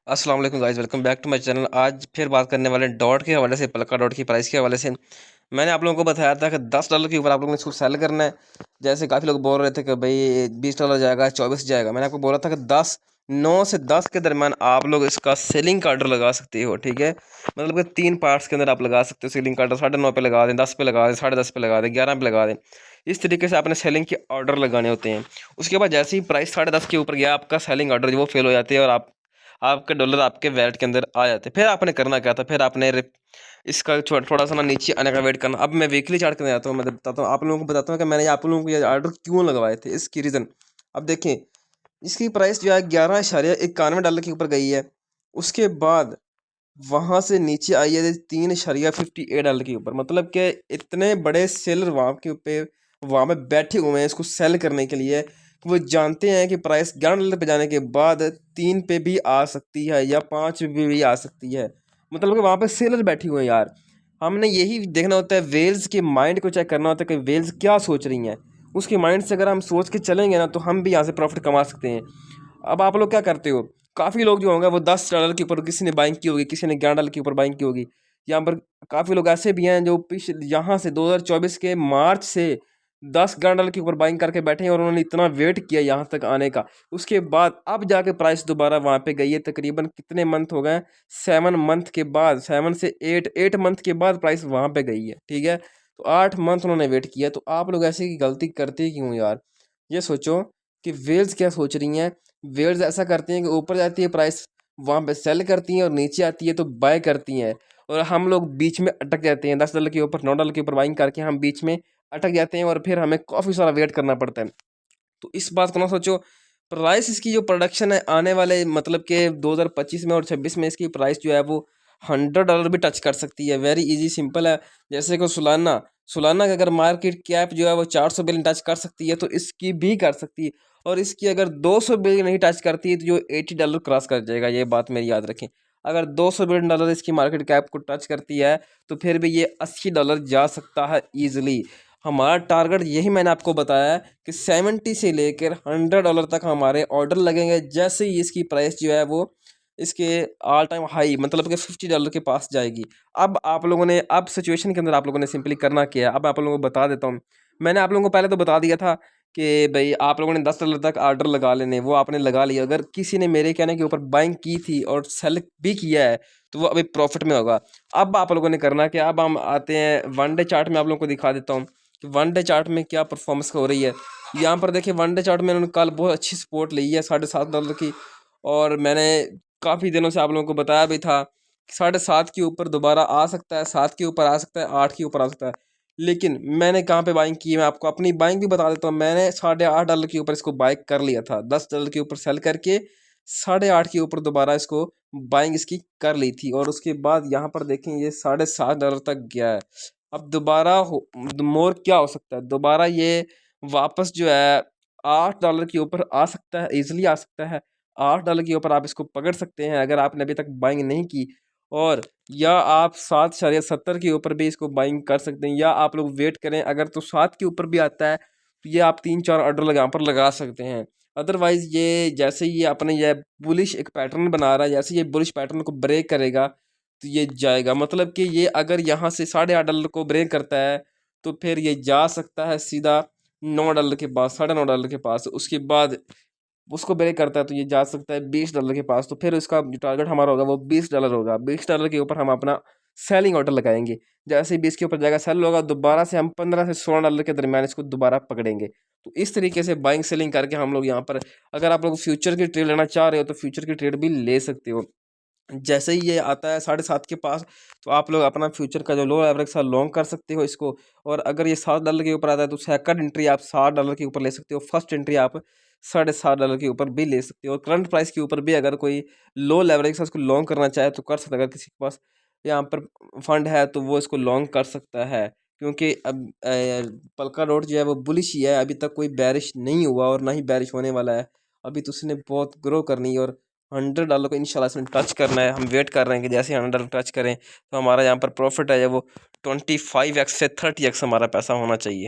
अस्सलाम वालेकुम guys, welcome back to my channel. आज फिर बात करने वाले हैं डॉट के हवाले से, पलका डॉट की प्राइस के हवाले से। मैंने आप लोगों को बताया था कि $10 के ऊपर आप लोगों ने इसको सेल करना है। जैसे काफ़ी लोग बोल रहे थे कि भाई $20 जाएगा, 24 जाएगा। मैंने आपको बोला था कि 9 से 10 के दरमियान आप लोग इसका सेलिंग का ऑर्डर लगा सकते हो, ठीक है। मतलब कि 3 पार्ट्स के अंदर आप लगा सकते हो सेलिंग का ऑर्डर। 9.5 पे लगा दें, 10 पे लगा दें, 10.5 पे लगा दें, 11 पे लगा दें। इस तरीके से आपने सेलिंग के ऑर्डर लगाने होते हैं। उसके बाद जैसे ही प्राइस 10.5 के ऊपर गया, आपका सेलिंग ऑर्डर जो वो फेल हो जाते हैं और आपके डॉलर आपके वैलेट के अंदर आ जाते हैं। फिर आपने करना क्या था, फिर आपने इसका थोड़ा सा ना नीचे आने का वेट करना। अब मैं वीकली चार्ट करने जाता हूँ, मैं बताता हूँ आप लोगों को, बताता हूँ कि मैंने आप लोगों को ये ऑर्डर क्यों लगवाए थे, इसकी रीज़न। अब देखें, इसकी प्राइस जो है $11.91 के ऊपर गई है। उसके बाद वहाँ से नीचे आई है $3.58 के ऊपर। मतलब कि इतने बड़े सेलर वहाँ पे बैठे हुए हैं इसको सेल करने के लिए। वो जानते हैं कि प्राइस $11 पे जाने के बाद 3 पे भी आ सकती है या 5 पे भी आ सकती है। मतलब कि वहाँ पे सेलर बैठे हुए हैं यार। हमने यही देखना होता है, वेल्स के माइंड को चेक करना होता है कि वेल्स क्या सोच रही हैं। उसके माइंड से अगर हम सोच के चलेंगे ना, तो हम भी यहाँ से प्रॉफिट कमा सकते हैं। अब आप लोग क्या करते हो, काफ़ी लोग जो होंगे वो $10 के ऊपर किसी ने बाइंग की होगी, किसी ने $11 के ऊपर बाइंग की होगी। यहाँ पर काफ़ी लोग ऐसे भी हैं जो यहाँ से 2024 के मार्च से 10 $11 के ऊपर बाइंग करके बैठे हैं और उन्होंने इतना वेट किया यहाँ तक आने का। उसके बाद अब जाके प्राइस दोबारा वहाँ पे गई है। तकरीबन कितने मंथ हो गए, 7 मंथ के बाद, 7 से 8 मंथ के बाद प्राइस वहाँ पे गई है, ठीक है। तो 8 मंथ उन्होंने वेट किया। तो आप लोग ऐसे की गलती करते क्यों यार? ये सोचो कि वेल्स क्या सोच रही हैं। वेल्स ऐसा करती हैं कि ऊपर जाती है प्राइस, वहाँ पे सेल करती हैं, और नीचे आती है तो बाय करती हैं। और हम लोग बीच में अटक जाते हैं, $10 के ऊपर, $9 के ऊपर बाइंग करके हम बीच में अटक जाते हैं और फिर हमें काफ़ी सारा वेट करना पड़ता है। तो इस बात को ना सोचो। प्राइस इसकी जो प्रोडक्शन है आने वाले, मतलब कि 2025 में और 26 में, इसकी प्राइस जो है वो $100 भी टच कर सकती है। वेरी इजी सिंपल है। जैसे कि सोलाना का अगर मार्केट कैप जो है वो 400 बिलियन टच कर सकती है, तो इसकी भी कर सकती है। और इसकी अगर 200 बिलियन नहीं टच करती है तो जो $80 क्रॉस कर जाएगा, ये बात मेरी याद रखें। अगर $200 बिलियन इसकी मार्केट कैप को टच करती है, तो फिर भी ये $80 जा सकता है ईजिली। हमारा टारगेट यही मैंने आपको बताया है कि 70 से लेकर $100 तक हमारे ऑर्डर लगेंगे। जैसे ही इसकी प्राइस जो है वो इसके ऑल टाइम हाई, मतलब कि $50 के पास जाएगी। अब आप लोगों ने, अब सिचुएशन के अंदर आप लोगों ने सिंपली करना क्या है, अब आप लोगों को बता देता हूँ। मैंने आप लोगों को पहले तो बता दिया था कि भाई आप लोगों ने $10 तक ऑर्डर लगा लेने, वो आपने लगा लिया। अगर किसी ने मेरे कहने के ऊपर बाइंग की थी और सेल भी किया है, तो वो अभी प्रॉफिट में होगा। अब आप लोगों ने करना क्या, अब हम आते हैं वन डे चार्ट में, आप लोगों को दिखा देता हूँ कि वन डे चार्ट में क्या परफॉर्मेंस हो रही है। यहाँ पर देखिए, वन डे चार्ट में उन्होंने कल बहुत अच्छी सपोर्ट ली है $7.5 की। और मैंने काफ़ी दिनों से आप लोगों को बताया भी था कि 7.5 के ऊपर दोबारा आ सकता है, 7 के ऊपर आ सकता है, 8 के ऊपर आ सकता है। लेकिन मैंने कहाँ पे बाइंग की है, मैं आपको अपनी बाइंग भी बता देता हूँ। मैंने $8.5 के ऊपर इसको बाइक कर लिया था, $10 के ऊपर सेल करके 8.5 के ऊपर दोबारा इसको बाइंग इसकी कर ली थी। और उसके बाद यहाँ पर देखें, ये $7.5 तक गया है। अब दोबारा मोर क्या हो सकता है, दोबारा ये वापस जो है $8 के ऊपर आ सकता है, इजीली आ सकता है। $8 के ऊपर आप इसको पकड़ सकते हैं अगर आपने अभी तक बाइंग नहीं की। और या आप 7.70 के ऊपर भी इसको बाइंग कर सकते हैं, या आप लोग वेट करें। अगर तो 7 के ऊपर भी आता है तो ये आप 3-4 ऑर्डर यहाँ पर लगा सकते हैं। अदरवाइज़ ये जैसे ही ये अपने ये बुलिश एक पैटर्न बना रहा है, जैसे ये बुलिश पैटर्न को ब्रेक करेगा तो ये जाएगा। मतलब कि ये अगर यहाँ से $8.5 को ब्रेक करता है, तो फिर ये जा सकता है सीधा $9 के पास, $9.5 के पास। उसके बाद उसको ब्रेक करता है तो ये जा सकता है $20 के पास। तो फिर इसका जो टारगेट हमारा होगा वो $20 होगा। $20 के ऊपर हम अपना सेलिंग ऑर्डर लगाएंगे। जैसे ही 20 के ऊपर जाएगा, सेल होगा, दोबारा से हम $15 से $16 के दरमियान इसको दोबारा पकड़ेंगे। तो इस तरीके से बाइंग सेलिंग करके हम लोग यहाँ पर, अगर आप लोग फ्यूचर की ट्रेड लेना चाह रहे हो तो फ्यूचर की ट्रेड भी ले सकते हो। जैसे ही ये आता है 7.5 के पास, तो आप लोग अपना फ्यूचर का जो लो एवरेज था लॉन्ग कर सकते हो इसको। और अगर ये $7 के ऊपर आता है तो सेकंड एंट्री आप $7 के ऊपर ले सकते हो, फर्स्ट एंट्री आप $7.5 के ऊपर भी ले सकते हो। और करंट प्राइस के ऊपर भी अगर कोई लो लेवरेज से उसको लॉन्ग करना चाहे तो कर सकता है। अगर किसी के पास यहाँ पर फंड है तो वो इसको लॉन्ग कर सकता है। क्योंकि अब पलका डॉट जो है वो बुलिश ही है, अभी तक कोई बैरिश नहीं हुआ और ना ही बैरिश होने वाला है। अभी तो उसने बहुत ग्रो करनी है और $100 को इंशाल्लाह इसमें टच करना है। हम वेट कर रहे हैं कि जैसे ही $100 टच करें तो हमारा यहाँ पर प्रॉफिट है वो 25x से 30x हमारा पैसा होना चाहिए।